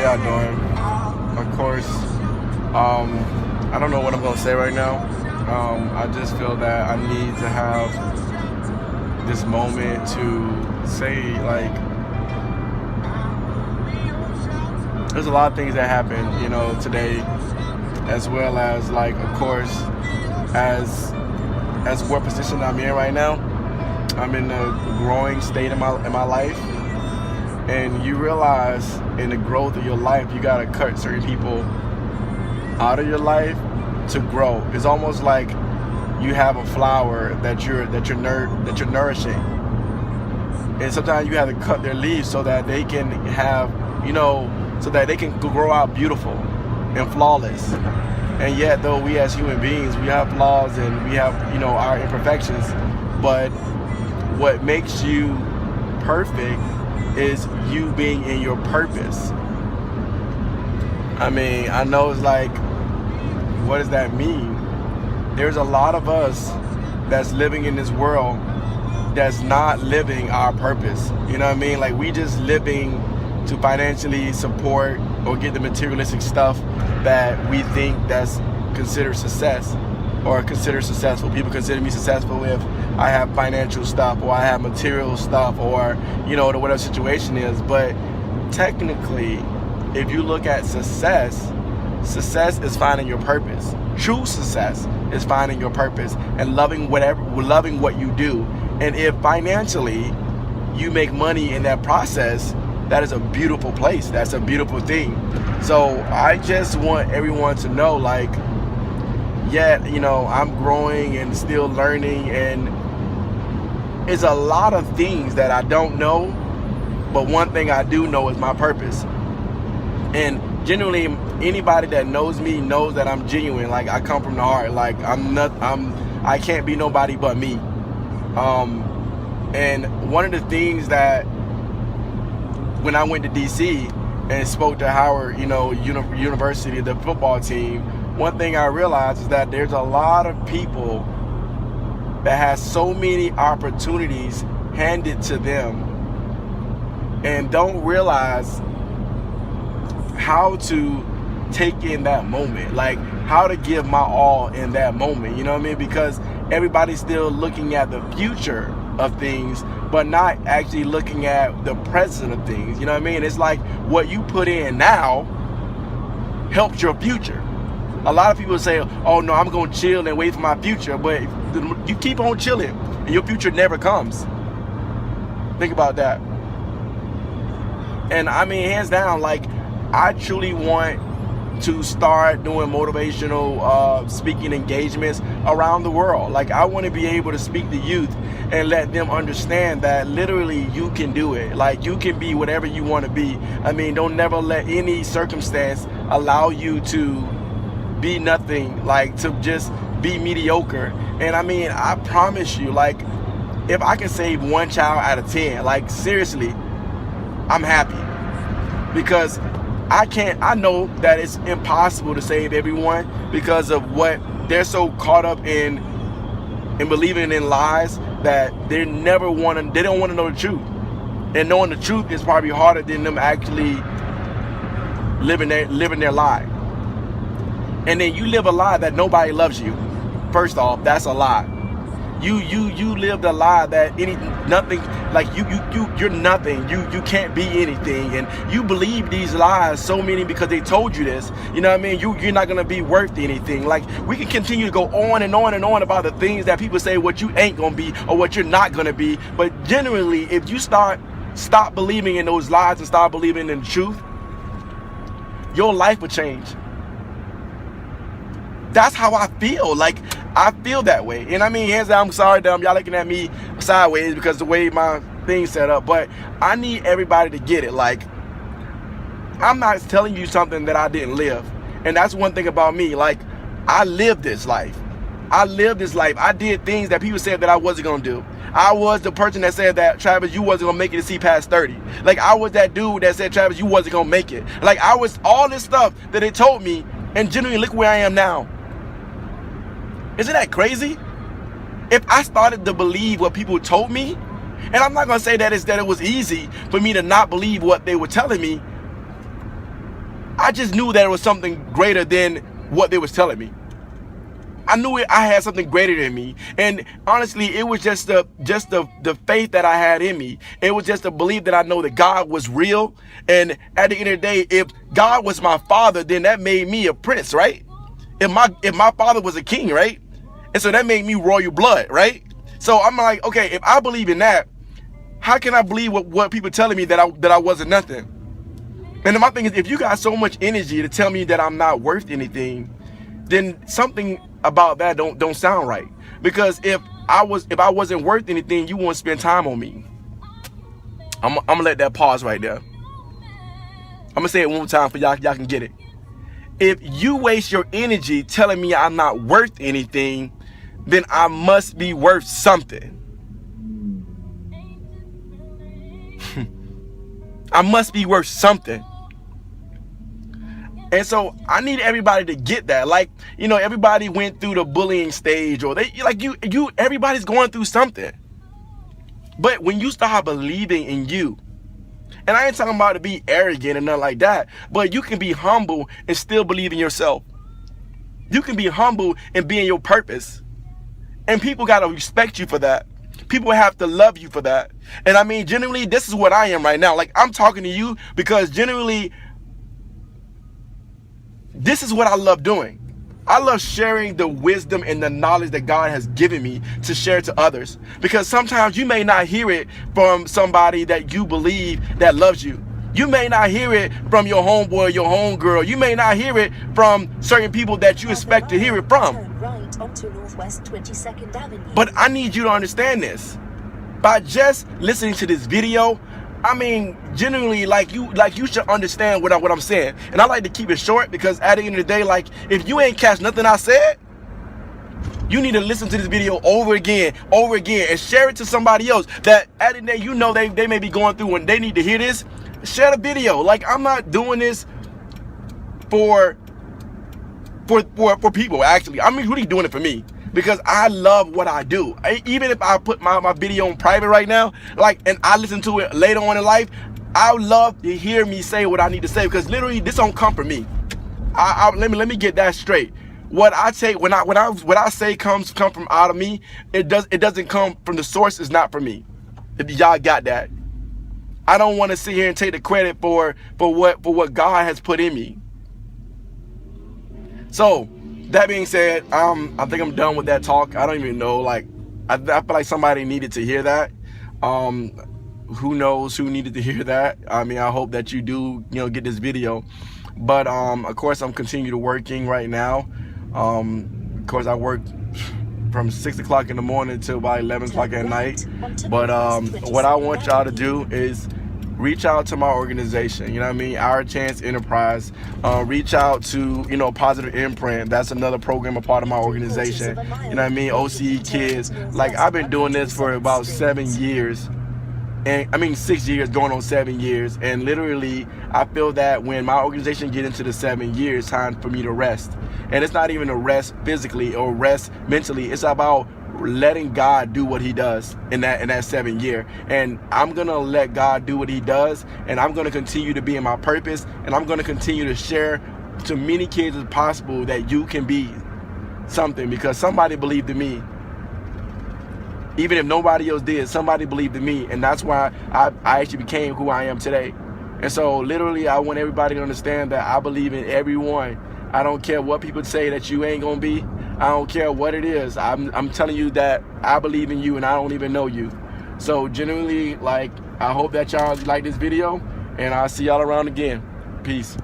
y'all doing? Of course, I don't know what I'm gonna say right now. I just feel that I need to have this moment to say, like, there's a lot of things that happen, today, as well as, like, of course, as what position I'm in right now. I'm in a growing state in my life, and you realize in the growth of your life, you gotta cut certain people out of your life to grow. It's almost like you have a flower that you're nourishing, and sometimes you have to cut their leaves so that they can have, so that they can grow out beautiful and flawless. And yet, though, we as human beings, we have flaws and we have, our imperfections, but what makes you perfect is you being in your purpose. I mean, I know it's like, what does that mean? There's a lot of us that's living in this world that's not living our purpose. You know what I mean? Like, we just living to financially support or get the materialistic stuff that we think that's considered success or considered successful. People consider me successful if I have financial stuff or I have material stuff or, whatever situation is. But technically, if you look at success is finding your purpose. True success is finding your purpose and loving what you do. And if financially you make money in that process, that is a beautiful place. That's a beautiful thing. So I just want everyone to know, like, I'm growing and still learning, and it's a lot of things that I don't know, but one thing I do know is my purpose. And genuinely, anybody that knows me knows that I'm genuine. Like, I come from the heart. Like, I can't be nobody but me. And one of the things that, when I went to DC and spoke to Howard, University, the football team, one thing I realized is that there's a lot of people that has so many opportunities handed to them and don't realize how to take in that moment, like how to give my all in that moment. You know what I mean? Because everybody's still looking at the future of things, but not actually looking at the present of things. You know what I mean? It's like what you put in now helps your future. A lot of people say, oh no, I'm gonna chill and wait for my future, but you keep on chilling and your future never comes. Think about that. And I mean, hands down, like, I truly want to start doing motivational speaking engagements around the world. Like, I want to be able to speak to youth and let them understand that literally you can do it. Like, you can be whatever you want to be. I mean, don't never let any circumstance allow you to be nothing, like to just be mediocre. And I mean, I promise you, like, if I can save one child out of 10, like, seriously, I'm happy. Because I know that it's impossible to save everyone because of what they're so caught up in believing in lies that they don't want to know the truth. And knowing the truth is probably harder than them actually living their lie. And then you live a lie that nobody loves you. First off, that's a lie. You lived a lie that nothing, like you're nothing. You can't be anything, and you believe these lies so many because they told you this. You know what I mean? You're not gonna be worth anything. Like, we can continue to go on and on and on about the things that people say what you ain't gonna be or what you're not gonna be. But generally, if you stop believing in those lies and start believing in the truth, your life will change. That's how I feel. Like, I feel that way. And I mean, hands down, I'm sorry that y'all looking at me sideways because the way my thing's set up. But I need everybody to get it. Like, I'm not telling you something that I didn't live. And that's one thing about me. Like, I lived this life. I did things that people said that I wasn't going to do. I was the person that said that, Travis, you wasn't going to make it to see past 30. Like, I was that dude that said, Travis, you wasn't going to make it. Like, I was all this stuff that they told me. And genuinely, look where I am now. Isn't that crazy? If I started to believe what people told me, and I'm not going to say that it was easy for me to not believe what they were telling me, I just knew that it was something greater than what they was telling me. I knew I had something greater than me, and honestly, it was just the faith that I had in me. It was just a belief that I know that God was real, and at the end of the day, if God was my father, then that made me a prince, right? If my father was a king, right? And so that made me royal blood, right? So I'm like, okay, if I believe in that, how can I believe what people telling me that I wasn't nothing? And then my thing is, if you got so much energy to tell me that I'm not worth anything, then something about that don't sound right. Because if I wasn't worth anything, you wouldn't spend time on me. I'm gonna let that pause right there. I'm gonna say it one more time for y'all can get it. If you waste your energy telling me I'm not worth anything, then I must be worth something. I must be worth something. And so I need everybody to get that. Like, you know, everybody went through the bullying stage, or everybody's going through something. But when you start believing in you, and I ain't talking about to be arrogant and nothing like that, but you can be humble and still believe in yourself. You can be humble and be in your purpose. And people got to respect you for that. People have to love you for that. And I mean, generally, this is what I am right now. Like, I'm talking to you because generally, this is what I love doing. I love sharing the wisdom and the knowledge that God has given me to share to others. Because sometimes you may not hear it from somebody that you believe that loves you. You may not hear it from your homeboy, your homegirl. You may not hear it from certain people that you expect to hear it from. Right onto Northwest 22nd Avenue. But I need you to understand this. By just listening to this video, I mean, genuinely, like you should understand what I'm saying. And I like to keep it short because at the end of the day, like, if you ain't catch nothing I said, you need to listen to this video over again, and share it to somebody else that at the end of the day, you know, they may be going through and they need to hear this. Share the video. Like, I'm not doing this for people, actually. I'm really doing it for me. Because I love what I do. Even if I put my video on private right now, like, and I listen to it later on in life, I would love to hear me say what I need to say, because literally this don't come from me. Let me get that straight. What I say what I say comes from out of me. It doesn't come from the source. It's not from me. If y'all got that, I don't want to sit here and take the credit for what God has put in me. So, that being said, I think I'm done with that talk. I don't even know, like, I feel like somebody needed to hear that. Who knows who needed to hear that? I mean, I hope that you do, get this video. But, of course, I'm continuing to working right now. Of course, I work from 6 o'clock in the morning till about 11 o'clock at night. But what I want y'all to do is reach out to my organization, you know what I mean? Our Chance Enterprise. Reach out to, Positive Imprint. That's another program, a part of my organization. You know what I mean? OCE Kids. Like, I've been doing this for about 7 years. And I mean 6 years, going on 7 years. And literally, I feel that when my organization get into the 7 years, time for me to rest. And it's not even a rest physically or rest mentally. It's about letting God do what he does in that 7 year. And I'm gonna let God do what he does, and I'm gonna continue to be in my purpose, and I'm gonna continue to share to many kids as possible that you can be something, because somebody believed in me. Even if nobody else did, somebody believed in me, and that's why I actually became who I am today. And so literally, I want everybody to understand that I believe in everyone. I don't care what people say that you ain't gonna be. I don't care what it is. I'm telling you that I believe in you, and I don't even know you. So genuinely, like, I hope that y'all like this video, and I'll see y'all around again. Peace.